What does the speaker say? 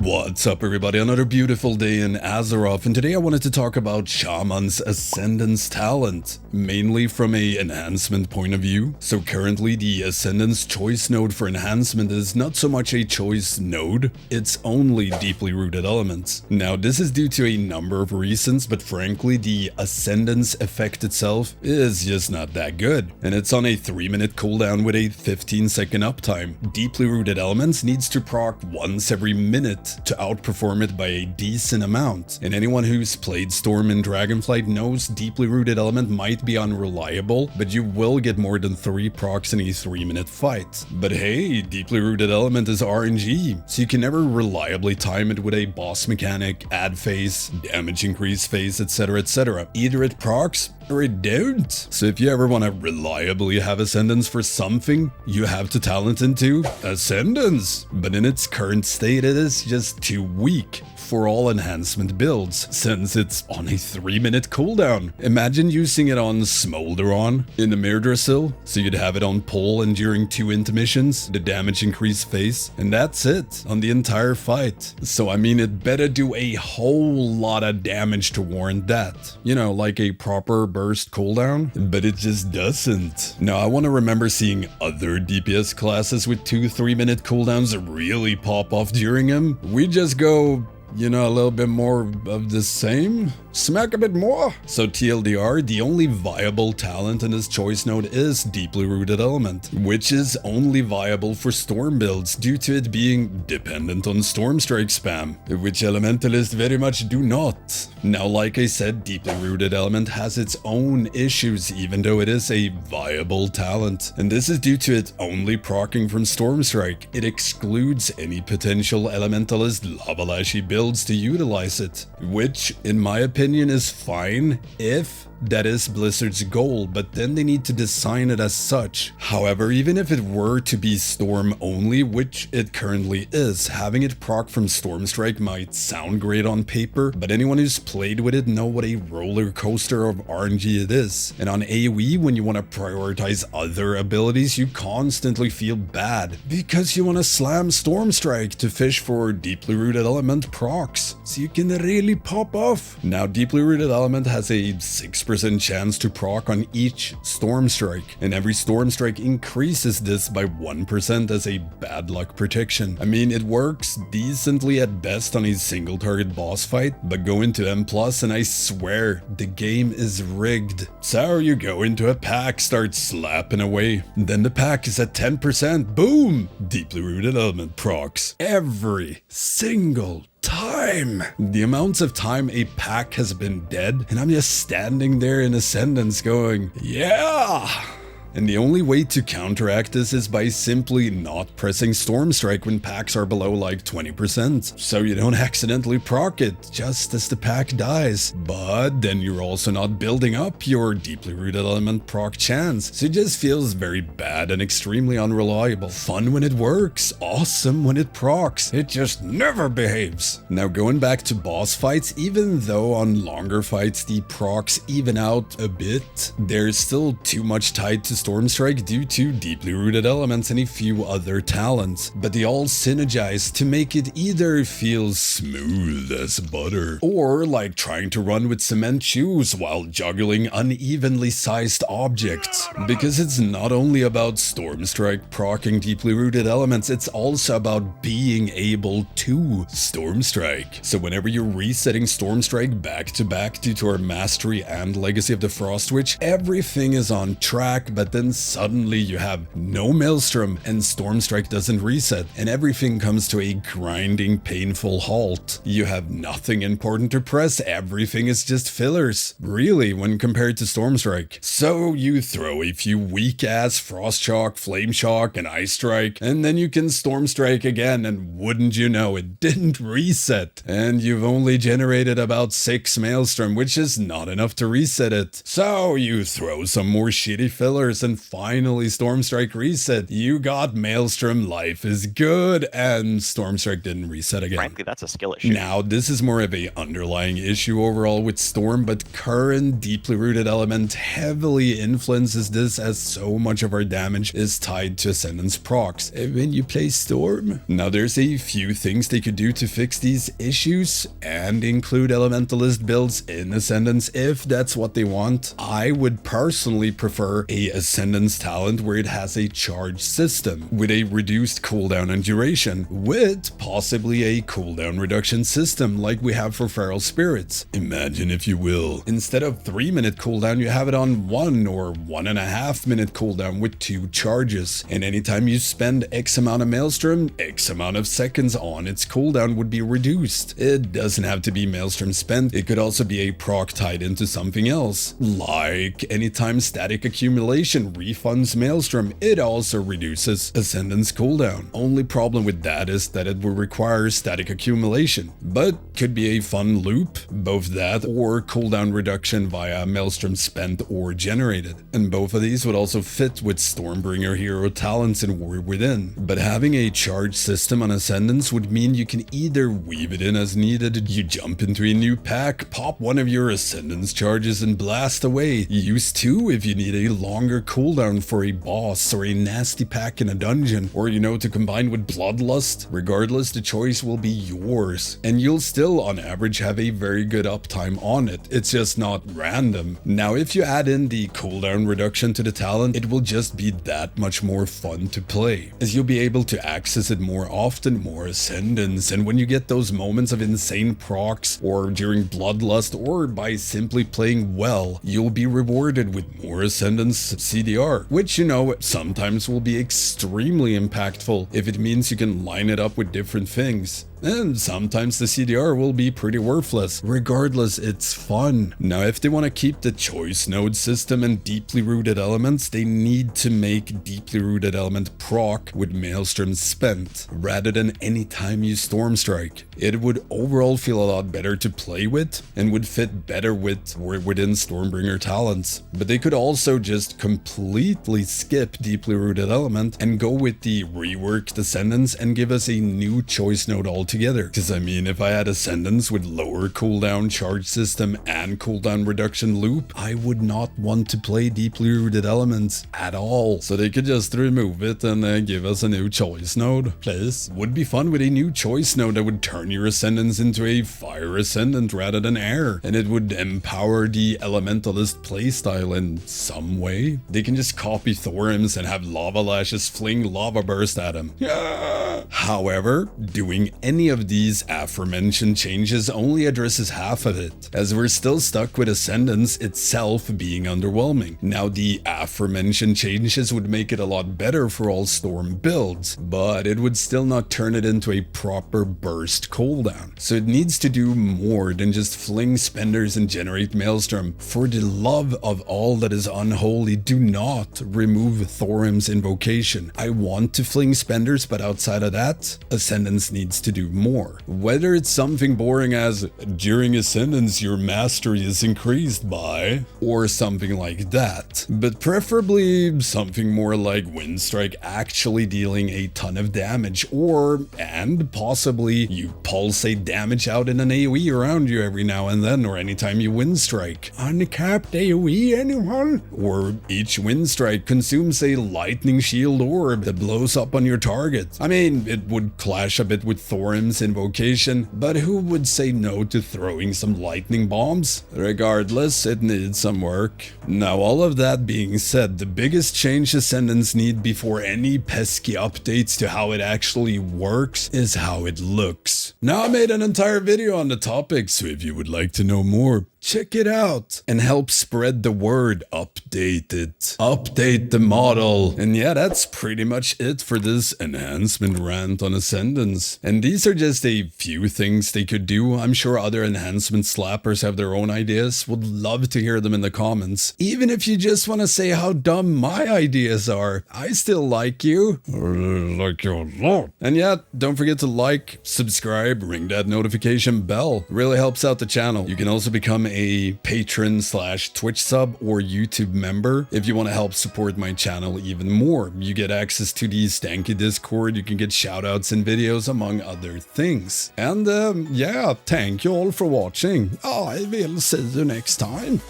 What's up everybody, another beautiful day in Azeroth, and today I wanted to talk about Shaman's Ascendance talent, mainly from a enhancement point of view. So currently the Ascendance choice node for enhancement is not so much a choice node, it's only deeply rooted elements. Now this is due to a number of reasons, but frankly the Ascendance effect itself is just not that good, and it's on a 3-minute cooldown with a 15-second uptime. Deeply rooted elements needs to proc once every minute to outperform it by a decent amount, and anyone who's played Storm in Dragonflight knows deeply rooted element might be unreliable, but you will get more than 3 procs in a 3-minute fight. But hey, deeply rooted element is RNG, so you can never reliably time it with a boss mechanic, add phase, damage increase phase, etc, etc. Either it procs or it don't. So if you ever want to reliably have Ascendance for something, you have to talent into Ascendance. But in its current state, it is just too weak for all enhancement builds, since it's on a 3-minute cooldown. Imagine using it on Smolderon in the Mirdrasil, so you'd have it on pull and during 2 intermissions, the damage increase phase, and that's it on the entire fight. So I mean, it better do a whole lot of damage to warrant that. You know, like a proper burst cooldown, but it just doesn't. Now I want to remember seeing other DPS classes with 2 3-minute cooldowns really pop off during them. We just go, you know, a little bit more of the same? Smack a bit more. So TLDR, the only viable talent in this choice node is deeply rooted element, which is only viable for storm builds due to it being dependent on storm strike spam, which elementalists very much do not. Now, like I said, deeply rooted element has its own issues even though it is a viable talent, and this is due to it only proccing from storm strike. It excludes any potential elementalist lava-lashy builds to utilize it, which in my opinion is fine if that is Blizzard's goal, but then they need to design it as such. However, even if it were to be storm only, which it currently is, having it proc from Storm Strike might sound great on paper, but anyone who's played with it know what a roller coaster of RNG it is. And on AoE, when you want to prioritize other abilities, you constantly feel bad because you want to slam Storm Strike to fish for deeply rooted element procs, so you can really pop off. Now, deeply rooted element has a 6% chance to proc on each Storm Strike, and every Storm Strike increases this by 1% as a bad luck protection. I mean, it works decently at best on a single target boss fight, but go into M+ and I swear the game is rigged. So you go into a pack, start slapping away, then the pack is at 10%, boom! Deeply rooted element procs every single time. The amounts of time a pack has been dead, and I'm just standing there in Ascendance going, yeah! And the only way to counteract this is by simply not pressing Storm Strike when packs are below like 20%, so you don't accidentally proc it just as the pack dies. But then you're also not building up your deeply rooted element proc chance, so it just feels very bad and extremely unreliable. Fun when it works, awesome when it procs, it just never behaves. Now going back to boss fights, even though on longer fights the procs even out a bit, there's still too much tied to Storm Strike due to deeply rooted elements and a few other talents, but they all synergize to make it either feel smooth as butter, or like trying to run with cement shoes while juggling unevenly sized objects. Because it's not only about Storm Strike proccing deeply rooted elements, it's also about being able to Storm Strike. So whenever you're resetting Storm Strike back to back due to our Mastery and Legacy of the Frost Witch, everything is on track, but then suddenly you have no Maelstrom and Storm Strike doesn't reset, and everything comes to a grinding, painful halt. You have nothing important to press, everything is just fillers, really, when compared to Storm Strike. So you throw a few weak-ass Frost Shock, Flame Shock, and Ice Strike, and then you can Storm Strike again, and wouldn't you know, it didn't reset. And you've only generated about 6 Maelstrom, which is not enough to reset it. So you throw some more shitty fillers, and finally Stormstrike reset. You got Maelstrom, life is good, and Stormstrike didn't reset again. Frankly, that's a skill issue. Now, this is more of a underlying issue overall with Storm, but current deeply rooted element heavily influences this, as so much of our damage is tied to Ascendance procs when you play Storm. Now, there's a few things they could do to fix these issues and include elementalist builds in Ascendance if that's what they want. I would personally prefer a Ascendance talent where it has a charge system with a reduced cooldown and duration, with possibly a cooldown reduction system like we have for Feral Spirits. Imagine, if you will, instead of 3-minute cooldown, you have it on 1 or 1.5 minute cooldown with 2 charges, and anytime you spend X amount of Maelstrom, X amount of seconds on its cooldown would be reduced. It doesn't have to be Maelstrom spent, it could also be a proc tied into something else. Like anytime static accumulation refunds Maelstrom, it also reduces Ascendance cooldown. Only problem with that is that it will require static accumulation, but could be a fun loop, both that or cooldown reduction via Maelstrom spent or generated. And both of these would also fit with Stormbringer hero talents in Warrior Within. But having a charge system on Ascendance would mean you can either weave it in as needed, you jump into a new pack, pop one of your Ascendance charges and blast away. Use 2 if you need a longer cooldown for a boss or a nasty pack in a dungeon, or to combine with Bloodlust. Regardless, the choice will be yours, and you'll still on average have a very good uptime on it. It's just not random. Now, if you add in the cooldown reduction to the talent, it will just be that much more fun to play, as you'll be able to access it more often, more Ascendance, and when you get those moments of insane procs, or during Bloodlust, or by simply playing well, you'll be rewarded with more Ascendance CDR, which sometimes will be extremely impactful if it means you can line it up with different things. And sometimes the CDR will be pretty worthless. Regardless, it's fun. Now, if they want to keep the choice node system and deeply rooted elements, they need to make deeply rooted element proc with Maelstrom spent, rather than any time you Stormstrike. It would overall feel a lot better to play with, and would fit better with or within Stormbringer talents. But they could also just completely skip deeply rooted element and go with the reworked Ascendance and give us a new choice node altogether. Because if I had Ascendance with lower cooldown charge system and cooldown reduction loop, I would not want to play deeply rooted elements at all. So they could just remove it and then give us a new choice node, please. Would be fun with a new choice node that would turn your Ascendance into a fire Ascendant rather than air, and it would empower the elementalist playstyle in some way. They can just copy Thorims and have lava lashes fling lava burst at him. However, doing any of these aforementioned changes only addresses half of it, as we're still stuck with Ascendance itself being underwhelming. Now, the aforementioned changes would make it a lot better for all Storm builds, but it would still not turn it into a proper burst cooldown. So it needs to do more than just fling spenders and generate Maelstrom. For the love of all that is unholy, do not remove Thorim's invocation. I want to fling spenders, but outside of that, Ascendance needs to do more. Whether it's something boring as during Ascendance your mastery is increased by, or something like that, but preferably something more like Windstrike actually dealing a ton of damage, and possibly you pulsate damage out in an AoE around you every now and then, or anytime you Windstrike. Uncapped AoE, anyone? Or each Windstrike consumes a lightning shield orb that blows up on your target. It would clash a bit with Thorim's invocation, but who would say no to throwing some lightning bombs? Regardless, it needs some work. Now, all of that being said, the biggest change Ascendants need before any pesky updates to how it actually works is how it looks. Now, I made an entire video on the topic, so if you would like to know more, check it out and help spread the word. Update it. Update the model. And yeah, that's pretty much it for this enhancement rant on Ascendance. And these are just a few things they could do. I'm sure other enhancement slappers have their own ideas. Would love to hear them in the comments. Even if you just want to say how dumb my ideas are, I still like you. Like you a lot. And yeah, don't forget to like, subscribe, ring that notification bell. Really helps out the channel. You can also become a patron / Twitch sub or YouTube member if you want to help support my channel even more. You get access to the Stankie Discord, you can get shoutouts in videos among other things. And yeah, thank you all for watching. I will see you next time.